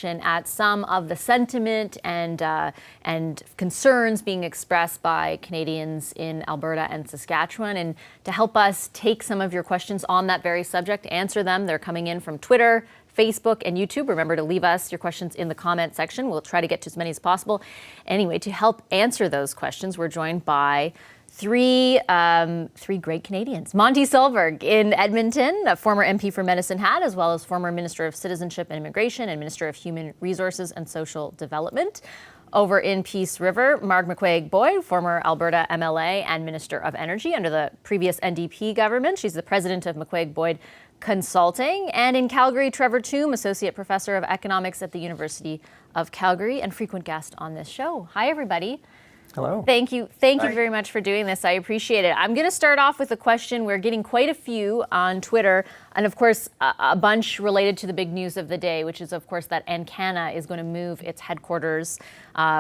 at some of the sentiment and concerns being expressed by Canadians in Alberta and Saskatchewan. And to help us take some of your questions on that very subject, answer them, they're coming in from Twitter, Facebook, and YouTube. Remember to leave us your questions in the comment section. We'll try to get to as many as possible. Anyway, to help answer those questions, we're joined by three great Canadians. Monty Solberg in Edmonton, a former MP for Medicine Hat, as well as former Minister of Citizenship and Immigration and Minister of Human Resources and Social Development. Over in Peace River, Marg McCuaig-Boyd, former Alberta MLA and Minister of Energy under the previous NDP government. She's the president of McCuaig-Boyd Consulting. And in Calgary, Trevor Tombe, Associate Professor of Economics at the University of Calgary and frequent guest on this show. Hi, everybody. Hello. Thank you very much for doing this. I appreciate it. I'm going to start off with a question. We're getting quite a few on Twitter, and of course, a bunch related to the big news of the day, which is, of course, that Encana is going to move its headquarters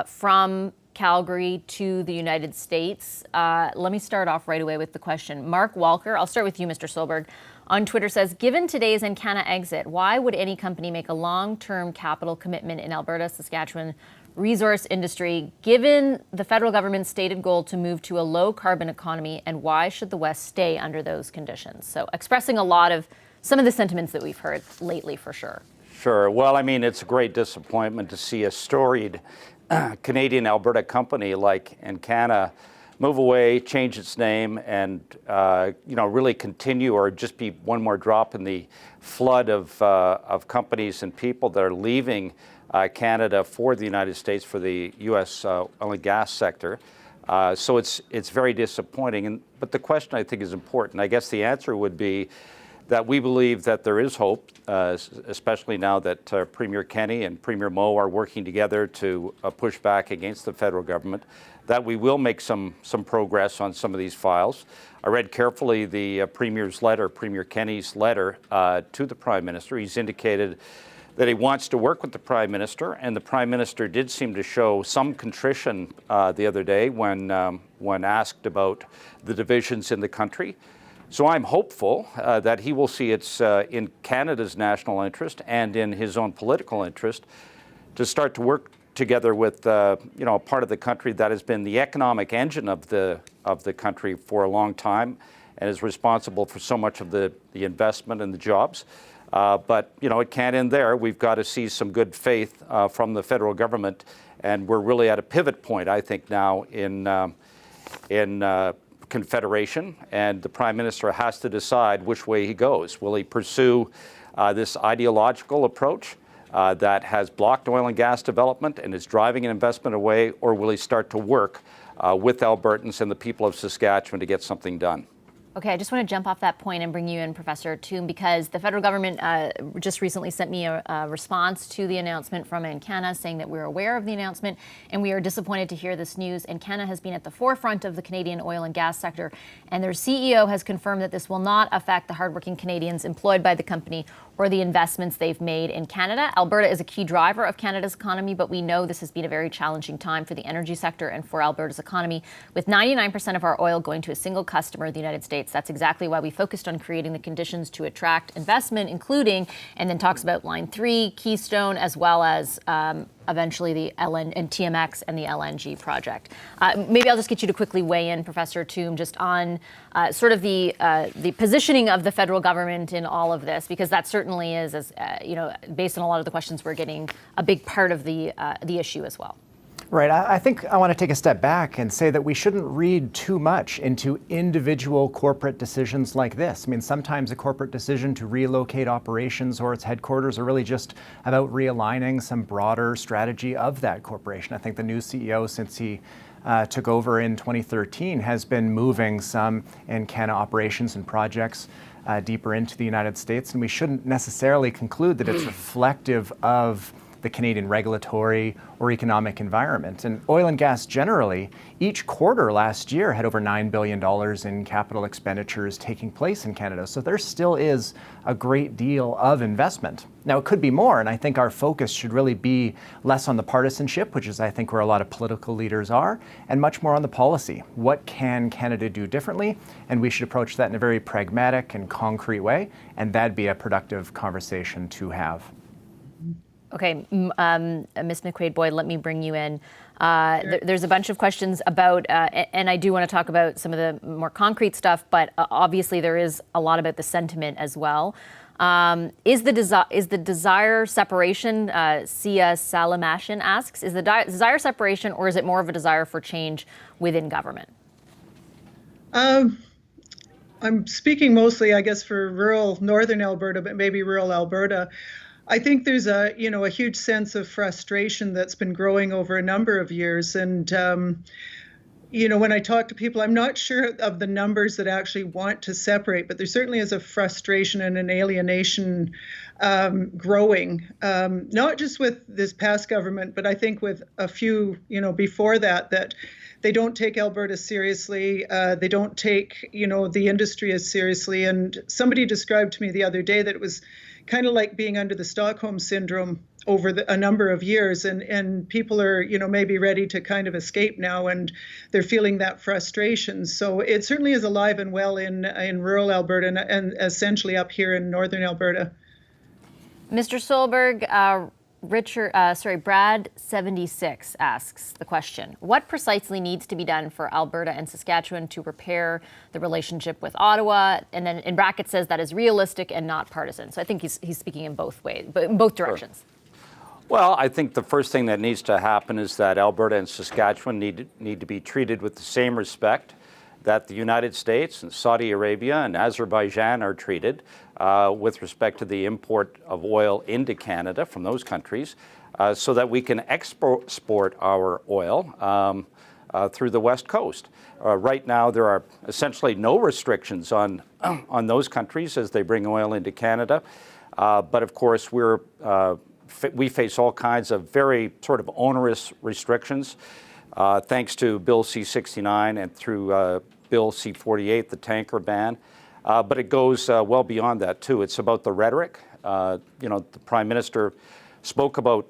from Calgary to the United States. Let me start off right away with the question. Mark Walker, I'll start with you, Mr. Solberg, on Twitter says, given today's Encana exit, why would any company make a long-term capital commitment in Alberta, Saskatchewan, resource industry, given the federal government's stated goal to move to a low-carbon economy, and why should the West stay under those conditions? So expressing a lot of some of the sentiments that we've heard lately, for sure. Sure. Well, I mean, it's a great disappointment to see a storied Canadian Alberta company like Encana move away, change its name, and really continue or just be one more drop in the flood of companies and people that are leaving Canada for the United States, for the U.S. Oil and gas sector. So it's very disappointing. But the question, I think, is important. I guess the answer would be that we believe that there is hope, especially now that Premier Kenney and Premier Moe are working together to push back against the federal government, that we will make some progress on some of these files. I read carefully the Premier's letter, Premier Kenney's letter to the Prime Minister. He's indicated that he wants to work with the Prime Minister, and the Prime Minister did seem to show some contrition the other day when asked about the divisions in the country. So I'm hopeful that he will see it's in Canada's national interest and in his own political interest to start to work together with a part of the country that has been the economic engine of the country for a long time and is responsible for so much of the investment and the jobs. But it can't end there. We've got to see some good faith from the federal government, and we're really at a pivot point, I think, now in Confederation, and the Prime Minister has to decide which way he goes. Will he pursue this ideological approach that has blocked oil and gas development and is driving an investment away, or will he start to work with Albertans and the people of Saskatchewan to get something done? Okay, I just want to jump off that point and bring you in, Professor Tombe, because the federal government just recently sent me a response to the announcement from Encana saying that we're aware of the announcement and we are disappointed to hear this news. Encana has been at the forefront of the Canadian oil and gas sector, and their CEO has confirmed that this will not affect the hardworking Canadians employed by the company or the investments they've made in Canada. Alberta is a key driver of Canada's economy, but we know this has been a very challenging time for the energy sector and for Alberta's economy. With 99% of our oil going to a single customer, the United States, that's exactly why we focused on creating the conditions to attract investment, including, and then talks about Line 3, Keystone, as well as eventually the TMX and the LNG project. Maybe I'll just get you to quickly weigh in, Professor Tombe, just on sort of the positioning of the federal government in all of this, because that certainly is, as based on a lot of the questions we're getting, a big part of the issue as well. Right. I think I want to take a step back and say that we shouldn't read too much into individual corporate decisions like this. I mean, sometimes a corporate decision to relocate operations or its headquarters are really just about realigning some broader strategy of that corporation. I think the new CEO, since he took over in 2013, has been moving some Encana operations and projects deeper into the United States, and we shouldn't necessarily conclude that it's reflective of the Canadian regulatory or economic environment. And oil and gas generally, each quarter last year had over $9 billion in capital expenditures taking place in Canada. So there still is a great deal of investment. Now, it could be more, and I think our focus should really be less on the partisanship, which is, I think, where a lot of political leaders are, and much more on the policy. What can Canada do differently? And we should approach that in a very pragmatic and concrete way, and that'd be a productive conversation to have. Okay, Ms. McQuaid-Boyd, let me bring you in. There's a bunch of questions about, and I do want to talk about some of the more concrete stuff, but obviously there is a lot about the sentiment as well. Is the desire separation, Sia Salamashin asks, is the desire separation, or is it more of a desire for change within government? I'm speaking mostly, I guess, for rural northern Alberta, but maybe rural Alberta. I think there's a huge sense of frustration that's been growing over a number of years. And, when I talk to people, I'm not sure of the numbers that actually want to separate, but there certainly is a frustration and an alienation growing, not just with this past government, but I think with a few, before that they don't take Alberta seriously. They don't take, the industry as seriously. And somebody described to me the other day that it was kind of like being under the Stockholm syndrome over a number of years, and people are, maybe ready to kind of escape now, and they're feeling that frustration. So it certainly is alive and well in rural Alberta and essentially up here in northern Alberta. Mr. Solberg, Brad 76 asks the question: what precisely needs to be done for Alberta and Saskatchewan to repair the relationship with Ottawa? And then in brackets says that is realistic and not partisan. So I think he's speaking in both ways, but in both directions. Sure. Well, I think the first thing that needs to happen is that Alberta and Saskatchewan need to be treated with the same respect that the United States and Saudi Arabia and Azerbaijan are treated with respect to the import of oil into Canada from those countries, so that we can export our oil through the West Coast. Right now, there are essentially no restrictions on those countries as they bring oil into Canada. But of course, we face all kinds of very sort of onerous restrictions, thanks to Bill C-69 and through Bill C-48, the tanker ban. But it goes well beyond that, too. It's about the rhetoric. The Prime Minister spoke about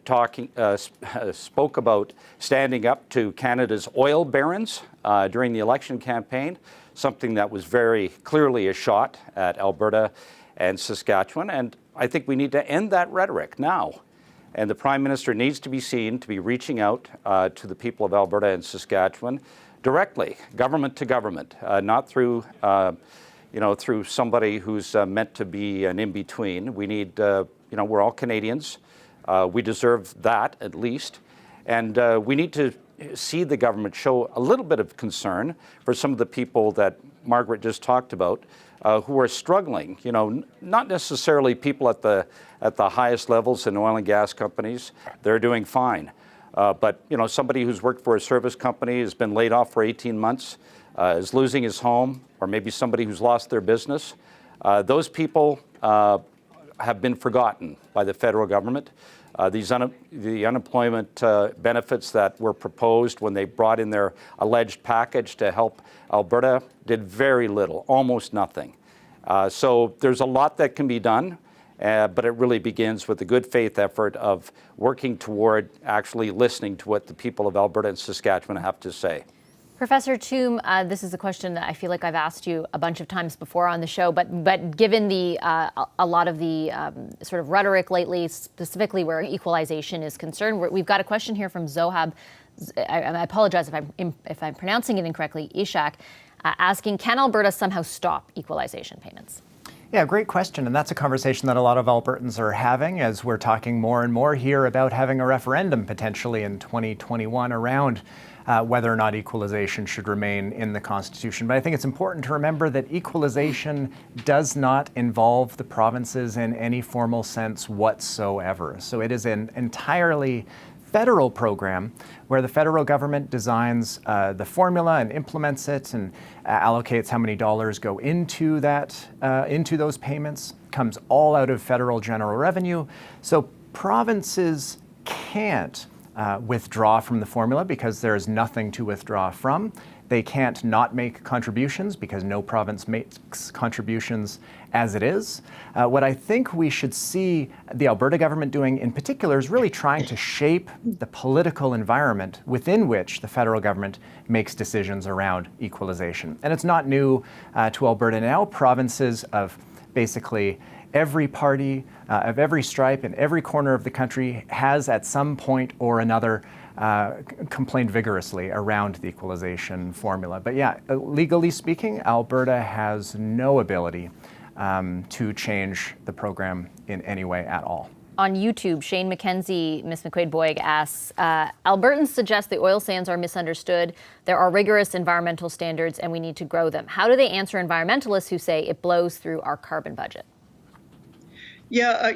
standing up to Canada's oil barons during the election campaign, something that was very clearly a shot at Alberta and Saskatchewan. And I think we need to end that rhetoric now. And the Prime Minister needs to be seen to be reaching out to the people of Alberta and Saskatchewan directly, government to government, not through through somebody who's meant to be an in-between. We need, we're all Canadians. We deserve that at least. And we need to see the government show a little bit of concern for some of the people that Margaret just talked about, who are struggling. Not necessarily people at the highest levels in oil and gas companies. They're doing fine. But somebody who's worked for a service company, has been laid off for 18 months, is losing his home, or maybe somebody who's lost their business. Those people have been forgotten by the federal government. The unemployment benefits that were proposed when they brought in their alleged package to help Alberta did very little, almost nothing. So there's a lot that can be done, but it really begins with the good faith effort of working toward actually listening to what the people of Alberta and Saskatchewan have to say. Professor Toom, this is a question that I feel like I've asked you a bunch of times before on the show, but given the a lot of the sort of rhetoric lately, specifically where equalization is concerned, we've got a question here from Zohab. I apologize if I'm pronouncing it incorrectly. Ishak, asking, can Alberta somehow stop equalization payments? Yeah, great question. And that's a conversation that a lot of Albertans are having as we're talking more and more here about having a referendum potentially in 2021 around whether or not equalization should remain in the Constitution. But I think it's important to remember that equalization does not involve the provinces in any formal sense whatsoever. So it is an entirely federal program where the federal government designs the formula and implements it and allocates how many dollars go into those payments, comes all out of federal general revenue. So provinces can't withdraw from the formula because there is nothing to withdraw from. They can't not make contributions because no province makes contributions as it is. What I think we should see the Alberta government doing in particular is really trying to shape the political environment within which the federal government makes decisions around equalization. And it's not new to Alberta now. Provinces of basically every party of every stripe in every corner of the country has at some point or another complained vigorously around the equalization formula. But yeah, legally speaking, Alberta has no ability to change the program in any way at all. On YouTube, Shane McKenzie, Ms. McQuaid-Boyg asks, Albertans suggest the oil sands are misunderstood. There are rigorous environmental standards and we need to grow them. How do they answer environmentalists who say it blows through our carbon budget? Yeah,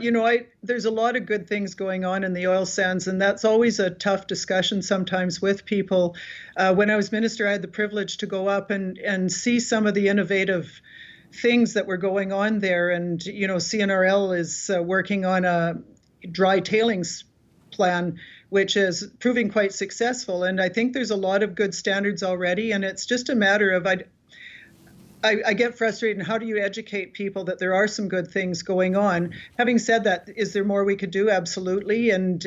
there's a lot of good things going on in the oil sands, and that's always a tough discussion sometimes with people. When I was minister, I had the privilege to go up and see some of the innovative things that were going on there. And, CNRL is working on a dry tailings plan, which is proving quite successful. And I think there's a lot of good standards already. And it's just a matter of, I get frustrated. And how do you educate people that there are some good things going on? Having said that, is there more we could do? Absolutely. And,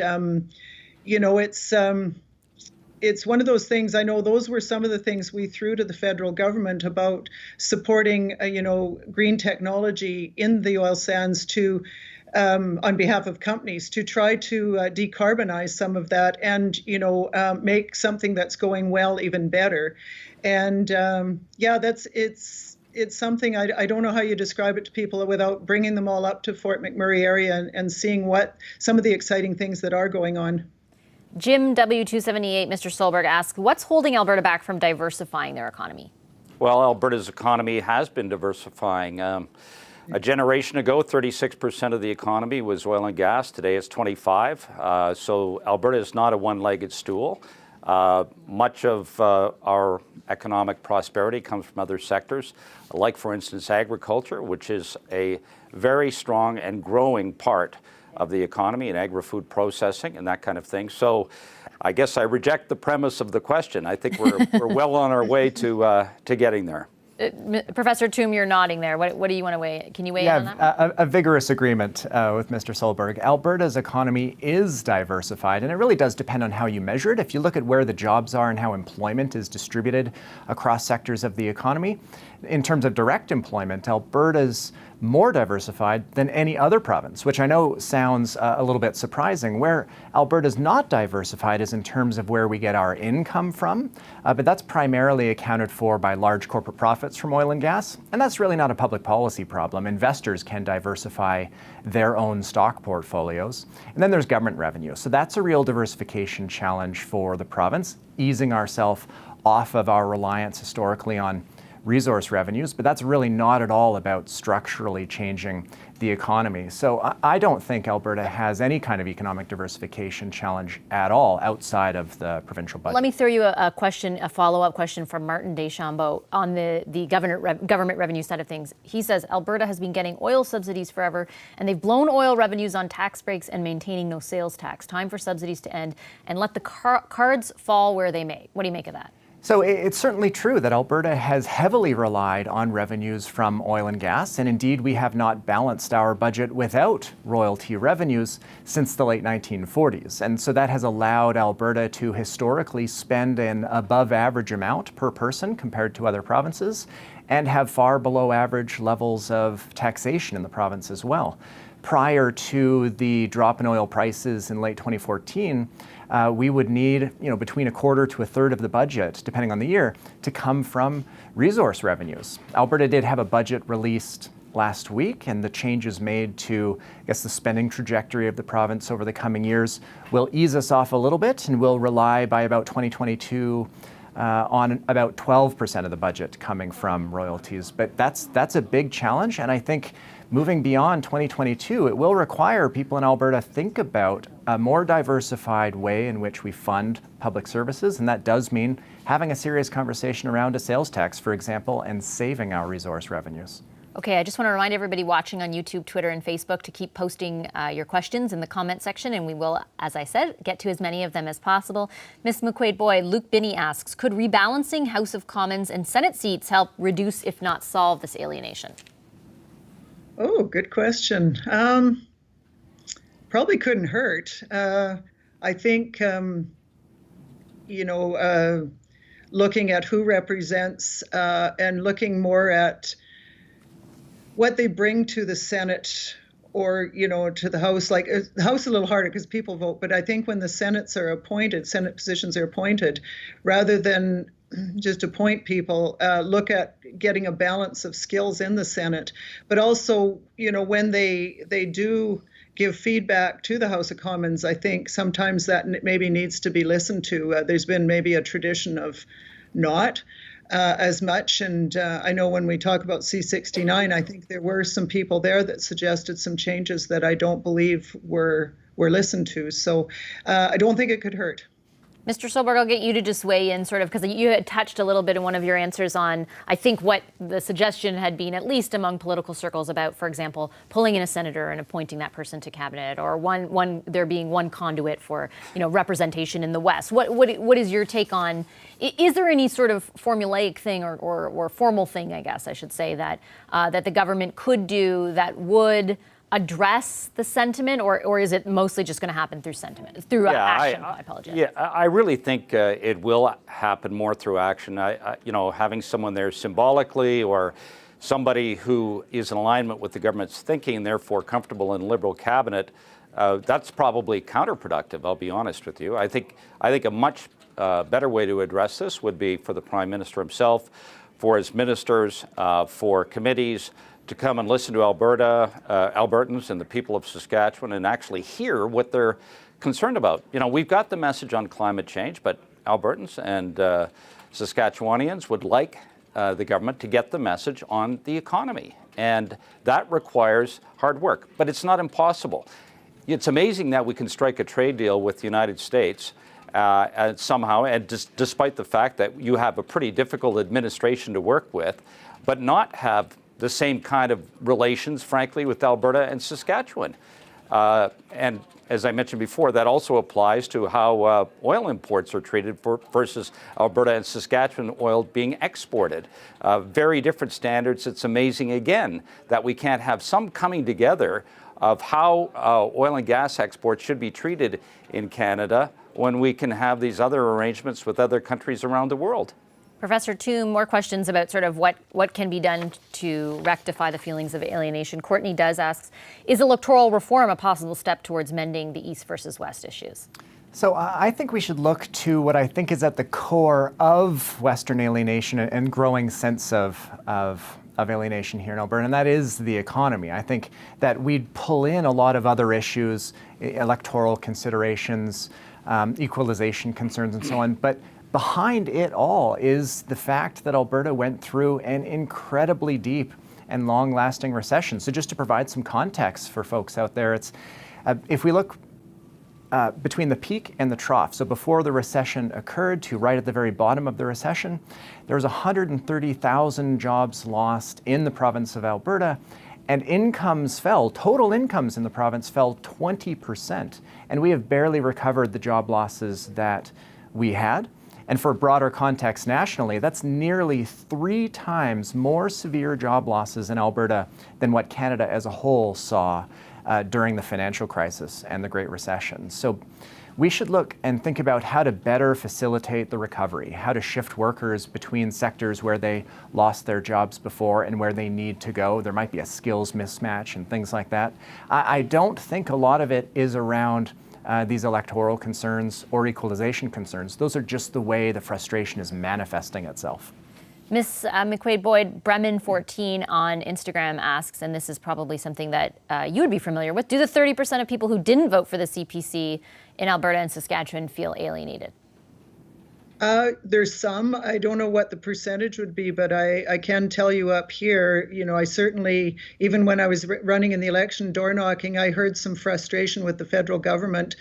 it's one of those things. I know those were some of the things we threw to the federal government about supporting, green technology in the oil sands to, on behalf of companies, to try to decarbonize some of that and, make something that's going well even better. And it's something I don't know how you describe it to people without bringing them all up to Fort McMurray area and seeing what some of the exciting things that are going on. Jim W278, Mr. Solberg asks, what's holding Alberta back from diversifying their economy? Well, Alberta's economy has been diversifying. A generation ago, 36% of the economy was oil and gas. Today it's 25%. So Alberta is not a one-legged stool. Much of our economic prosperity comes from other sectors, like, for instance, agriculture, which is a very strong and growing part of the economy, and agri-food processing and that kind of thing. So I guess I reject the premise of the question. I think we're well on our way to getting there. Professor Toom, you're nodding there. What do you want to weigh? Can you weigh in on that? A vigorous agreement with Mr. Solberg. Alberta's economy is diversified, and it really does depend on how you measure it. If you look at where the jobs are and how employment is distributed across sectors of the economy, in terms of direct employment, Alberta's more diversified than any other province, which I know sounds a little bit surprising. Where Alberta's not diversified is in terms of where we get our income from, but that's primarily accounted for by large corporate profits from oil and gas, and that's really not a public policy problem. Investors can diversify their own stock portfolios. And then there's government revenue. So that's a real diversification challenge for the province, easing ourselves off of our reliance historically on resource revenues, but that's really not at all about structurally changing the economy. So I don't think Alberta has any kind of economic diversification challenge at all outside of the provincial budget. Let me throw you a follow-up question from Martin Deschambault on the government revenue side of things. He says Alberta has been getting oil subsidies forever, and they've blown oil revenues on tax breaks and maintaining no sales tax. Time for subsidies to end and let the cards fall where they may. What do you make of that? So it's certainly true that Alberta has heavily relied on revenues from oil and gas, and indeed we have not balanced our budget without royalty revenues since the late 1940s. And so that has allowed Alberta to historically spend an above average amount per person compared to other provinces and have far below average levels of taxation in the province as well. Prior to the drop in oil prices in late 2014, we would need, between a quarter to a third of the budget, depending on the year, to come from resource revenues. Alberta did have a budget released last week, and the changes made to, the spending trajectory of the province over the coming years will ease us off a little bit, and will rely by about 2022 on about 12% of the budget coming from royalties. But that's a big challenge, and I think moving beyond 2022, it will require people in Alberta think about a more diversified way in which we fund public services, and that does mean having a serious conversation around a sales tax, for example, and saving our resource revenues. Okay, I just want to remind everybody watching on YouTube, Twitter, and Facebook to keep posting your questions in the comment section, and we will, as I said, get to as many of them as possible. Ms. McQuaid-Boyg, Luke Binney asks, could rebalancing House of Commons and Senate seats help reduce, if not solve, this alienation? Oh, good question. Probably couldn't hurt. I think, looking at who represents and looking more at what they bring to the Senate or, to the House. Like the House is a little harder because people vote, but I think when the Senate positions are appointed, rather than just appoint people, look at getting a balance of skills in the Senate, but also, when they do give feedback to the House of Commons, I think sometimes that maybe needs to be listened to. There's been maybe a tradition of not as much. And I know when we talk about C69, I think there were some people there that suggested some changes that I don't believe were listened to. So I don't think it could hurt. Mr. Solberg, I'll get you to just weigh in sort of, because you had touched a little bit in one of your answers on, I think, what the suggestion had been, at least among political circles, about, for example, pulling in a senator and appointing that person to cabinet, or there being one conduit for, representation in the West. What is your take on, is there any sort of formulaic thing or formal thing, I guess I should say, that the government could do that would address the sentiment, or is it mostly just going to happen through action? I apologize. Yeah, I really think it will happen more through action. Having someone there symbolically, or somebody who is in alignment with the government's thinking, and therefore comfortable in a Liberal cabinet, that's probably counterproductive. I'll be honest with you. I think a much better way to address this would be for the Prime Minister himself, for his ministers, for committees, to come and listen to Albertans and the people of Saskatchewan and actually hear what they're concerned about. We've got the message on climate change, but Albertans and Saskatchewanians would like the government to get the message on the economy. And that requires hard work, but it's not impossible. It's amazing that we can strike a trade deal with the United States somehow, and despite the fact that you have a pretty difficult administration to work with, but not have the same kind of relations, frankly, with Alberta and Saskatchewan. And as I mentioned before, that also applies to how oil imports are treated versus Alberta and Saskatchewan oil being exported. Very different standards. It's amazing, again, that we can't have some coming together of how oil and gas exports should be treated in Canada when we can have these other arrangements with other countries around the world. Professor Toom, more questions about sort of what can be done to rectify the feelings of alienation. Courtney Does asks, is electoral reform a possible step towards mending the East versus West issues? So I think we should look to what I think is at the core of Western alienation and growing sense of alienation here in Alberta, and that is the economy. I think that we'd pull in a lot of other issues, electoral considerations, equalization concerns, and so on, but behind it all is the fact that Alberta went through an incredibly deep and long-lasting recession. So just to provide some context for folks out there, it's if we look between the peak and the trough, so before the recession occurred to right at the very bottom of the recession, there was 130,000 jobs lost in the province of Alberta, and incomes fell, total incomes in the province fell 20%. And we have barely recovered the job losses that we had. And for broader context nationally, that's nearly 3 times more severe job losses in Alberta than what Canada as a whole saw during the financial crisis and the Great Recession. So we should look and think about how to better facilitate the recovery, how to shift workers between sectors where they lost their jobs before and where they need to go. There might be a skills mismatch and things like that. I don't think a lot of it is around these electoral concerns or equalization concerns. Those are just the way the frustration is manifesting itself. Ms. McQuaid-Boyd, Bremen14 on Instagram asks, and this is probably something that you would be familiar with, do the 30% of people who didn't vote for the CPC in Alberta and Saskatchewan feel alienated? There's some. I don't know what the percentage would be, but I can tell you up here, I certainly, even when I was running in the election door knocking, I heard some frustration with the federal government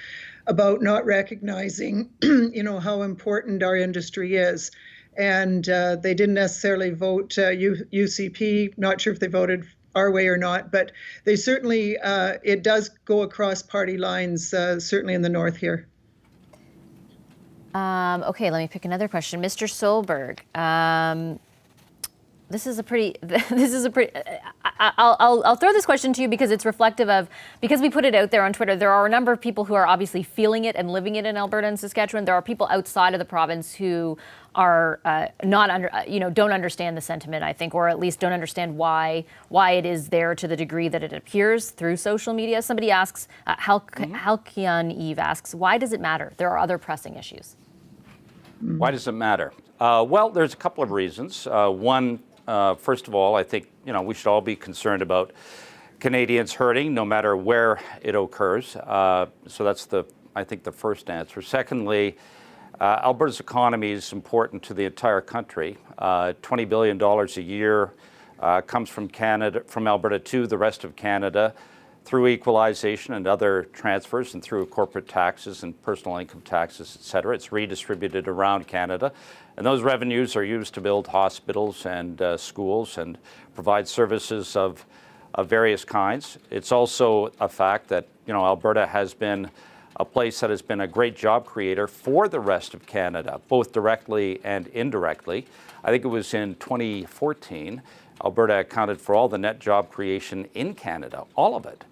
about not recognizing, how important our industry is. And they didn't necessarily vote UCP, not sure if they voted our way or not, but they certainly, it does go across party lines, certainly in the north here. Okay, let me pick another question. Mr. Solberg, This is a pretty. I'll throw this question to you because it's reflective of, because we put it out there on Twitter. There are a number of people who are obviously feeling it and living it in Alberta and Saskatchewan. There are people outside of the province who are not don't understand the sentiment, I think, or at least don't understand why it is there to the degree that it appears through social media. Somebody asks, Halkian Eve asks, why does it matter? There are other pressing issues. Why does it matter? Well, there's a couple of reasons. One. First of all, I think we should all be concerned about Canadians hurting, no matter where it occurs. So that's I think the first answer. Secondly, Alberta's economy is important to the entire country. $20 billion a year comes from Alberta to the rest of Canada through equalization and other transfers, and through corporate taxes and personal income taxes, et cetera. It's redistributed around Canada. And those revenues are used to build hospitals and schools and provide services of various kinds. It's also a fact that Alberta has been a place that has been a great job creator for the rest of Canada, both directly and indirectly. I think it was in 2014, Alberta accounted for all the net job creation in Canada, all of it.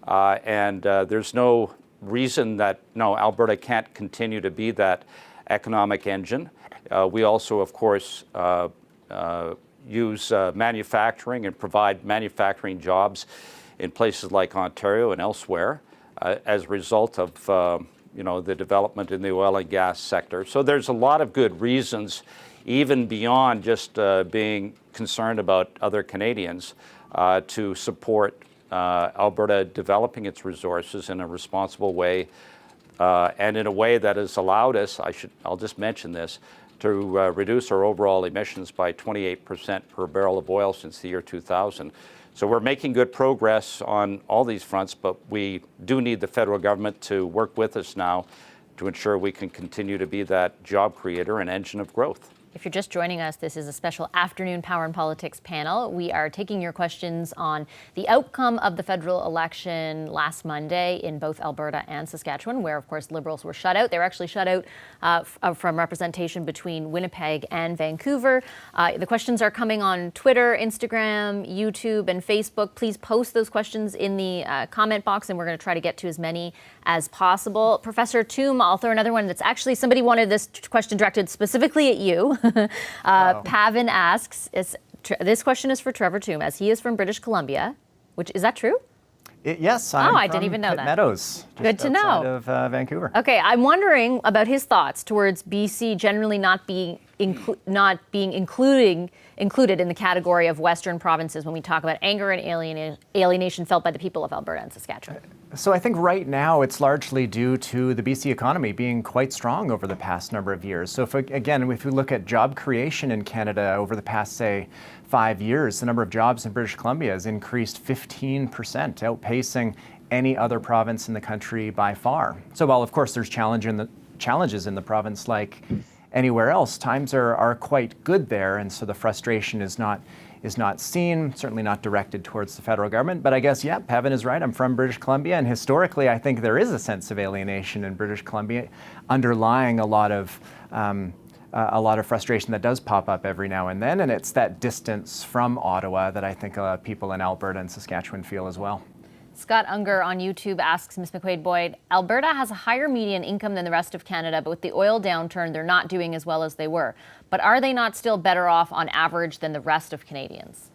And there's no reason that Alberta can't continue to be that economic engine. We also, of course, use manufacturing and provide manufacturing jobs in places like Ontario and elsewhere as a result of the development in the oil and gas sector. So there's a lot of good reasons, even beyond just being concerned about other Canadians, to support Alberta developing its resources in a responsible way, and in a way that has allowed us, I'll just mention this, to reduce our overall emissions by 28% per barrel of oil since the year 2000. So we're making good progress on all these fronts, but we do need the federal government to work with us now to ensure we can continue to be that job creator and engine of growth. If you're just joining us, this is a special afternoon Power and Politics panel. We are taking your questions on the outcome of the federal election last Monday in both Alberta and Saskatchewan, where, of course, Liberals were shut out. They were actually shut out from representation between Winnipeg and Vancouver. The questions are coming on Twitter, Instagram, YouTube, and Facebook. Please post those questions in the comment box, and we're going to try to get to as many as possible. Professor Toom, I'll throw another one that's actually, somebody wanted this question directed specifically at you. Pavan asks, this question is for Trevor Toom, as he is from British Columbia, which, is that true? Yes, I'm I didn't even know Pitt that. Meadows, just Good to know. outside of Vancouver. Okay, I'm wondering about his thoughts towards BC generally not being included in the category of Western provinces when we talk about anger and alienation felt by the people of Alberta and Saskatchewan. So I think right now it's largely due to the BC economy being quite strong over the past number of years. So if we look at job creation in Canada over the past, say, 5 years, the number of jobs in British Columbia has increased 15%, outpacing any other province in the country by far. So while, of course, there's challenges in the province like anywhere else, times are quite good there, and so the frustration is not seen, certainly not directed towards the federal government. But I guess, yeah, Pavan is right. I'm from British Columbia, and historically, I think there is a sense of alienation in British Columbia, underlying a lot of frustration that does pop up every now and then, and it's that distance from Ottawa that I think people in Alberta and Saskatchewan feel as well. Scott Unger on YouTube asks Ms. McQuaid-Boyd, Alberta has a higher median income than the rest of Canada, but with the oil downturn, they're not doing as well as they were. But are they not still better off on average than the rest of Canadians?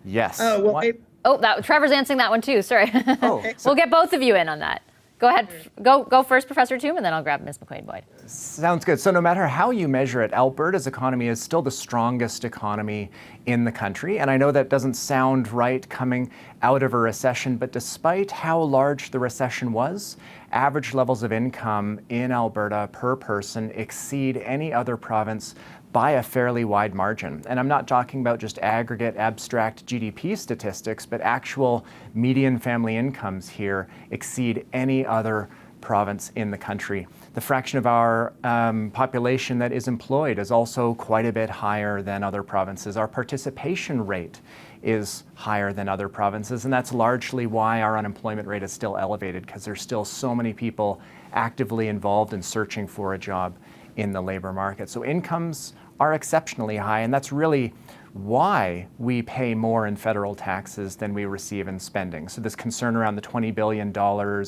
Yes. Trevor's answering that one too, sorry. Okay. We'll get both of you in on that. Go ahead, go first, Professor Toom, and then I'll grab Ms. McQuaid-Boyd. Sounds good. So no matter how you measure it, Alberta's economy is still the strongest economy in the country. And I know that doesn't sound right coming out of a recession, but despite how large the recession was, average levels of income in Alberta per person exceed any other province by a fairly wide margin. And I'm not talking about just aggregate abstract GDP statistics, but actual median family incomes here exceed any other province in the country. The fraction of our population that is employed is also quite a bit higher than other provinces. Our participation rate is higher than other provinces, and that's largely why our unemployment rate is still elevated, because there's still so many people actively involved in searching for a job in the labor market. So incomes are exceptionally high, and that's really why we pay more in federal taxes than we receive in spending. So this concern around the $20 billion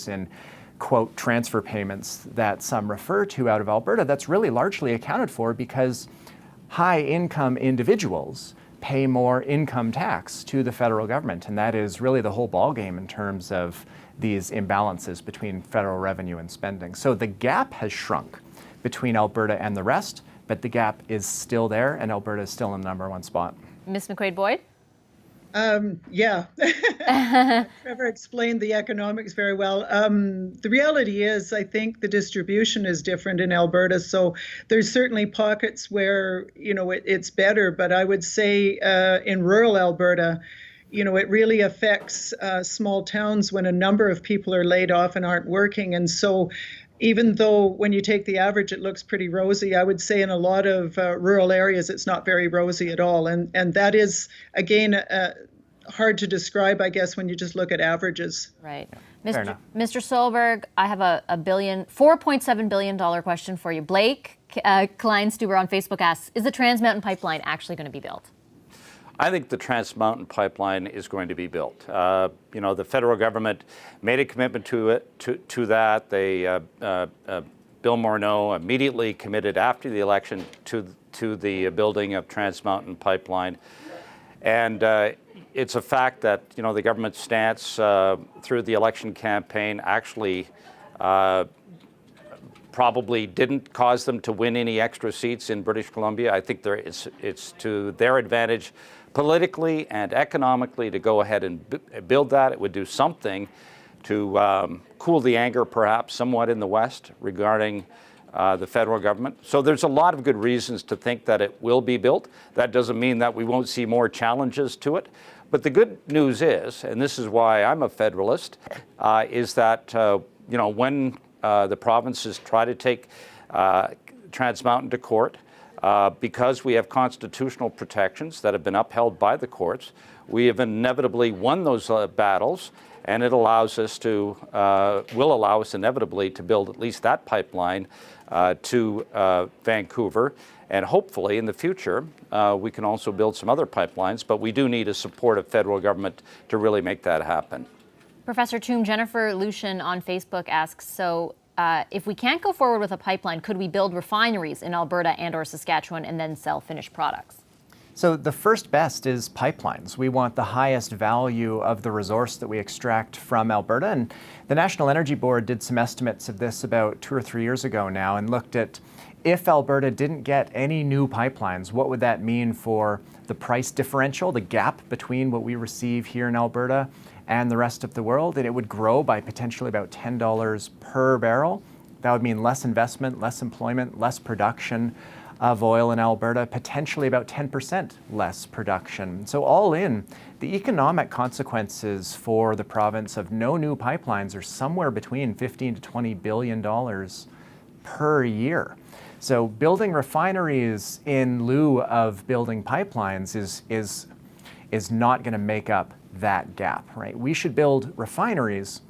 in, quote, transfer payments that some refer to out of Alberta, that's really largely accounted for because high-income individuals pay more income tax to the federal government. And that is really the whole ballgame in terms of these imbalances between federal revenue and spending. So the gap has shrunk between Alberta and the rest, but the gap is still there, and Alberta is still in the #1 spot. Ms. McQuaid-Boyd? Yeah, Trevor explained the economics very well. The reality is, I think the distribution is different in Alberta. So there's certainly pockets where, it's better. But I would say in rural Alberta, it really affects small towns when a number of people are laid off and aren't working. And so even though when you take the average, it looks pretty rosy, I would say in a lot of rural areas, it's not very rosy at all. And that is, again, hard to describe, I guess, when you just look at averages. Right. Mr. Solberg, I have a $4.7 billion question for you. Blake Kleinstuber on Facebook asks, is the Trans Mountain Pipeline actually going to be built? I think the Trans Mountain Pipeline is going to be built. The federal government made a commitment to that. Bill Morneau immediately committed after the election to the building of Trans Mountain Pipeline. And it's a fact that, the government's stance through the election campaign actually probably didn't cause them to win any extra seats in British Columbia. I think it's to their advantage politically and economically to go ahead and build that. It would do something to cool the anger perhaps somewhat in the West regarding the federal government. So there's a lot of good reasons to think that it will be built. That doesn't mean that we won't see more challenges to it. But the good news is, and this is why I'm a federalist, is that when the provinces try to take Trans Mountain to court, because we have constitutional protections that have been upheld by the courts, we have inevitably won those battles, and it allows us to, will allow us inevitably to build at least that pipeline to Vancouver. And hopefully in the future, we can also build some other pipelines, but we do need a supportive federal government to really make that happen. Professor Toom, Jennifer Lucian on Facebook asks, so if we can't go forward with a pipeline, could we build refineries in Alberta and or Saskatchewan and then sell finished products? So the first best is pipelines. We want the highest value of the resource that we extract from Alberta. And the National Energy Board did some estimates of this about 2 or 3 years ago now and looked at if Alberta didn't get any new pipelines, what would that mean for the price differential, the gap between what we receive here in Alberta and the rest of the world? And it would grow by potentially about $10 per barrel. That would mean less investment, less employment, less production of oil in Alberta, potentially about 10% less production. So all in, the economic consequences for the province of no new pipelines are somewhere between $15 to $20 billion per year. So building refineries in lieu of building pipelines is not going to make up that gap, right? We should build refineries.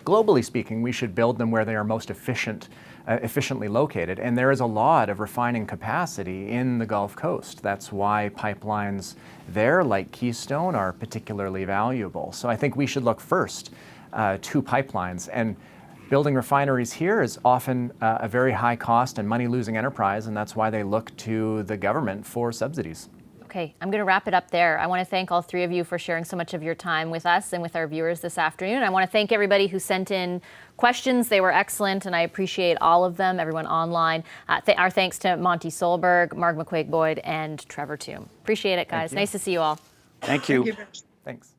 Globally speaking, we should build them where they are most efficiently located. And there is a lot of refining capacity in the Gulf Coast. That's why pipelines there, like Keystone, are particularly valuable. So I think we should look first to pipelines. And building refineries here is often a very high cost and money-losing enterprise, and that's why they look to the government for subsidies. Okay, I'm going to wrap it up there. I want to thank all three of you for sharing so much of your time with us and with our viewers this afternoon. I want to thank everybody who sent in questions. They were excellent, and I appreciate all of them, everyone online. Our thanks to Monty Solberg, Marg McQuaig-Boyd, and Trevor Toom. Appreciate it, guys. Nice to see you all. Thank you. Thanks.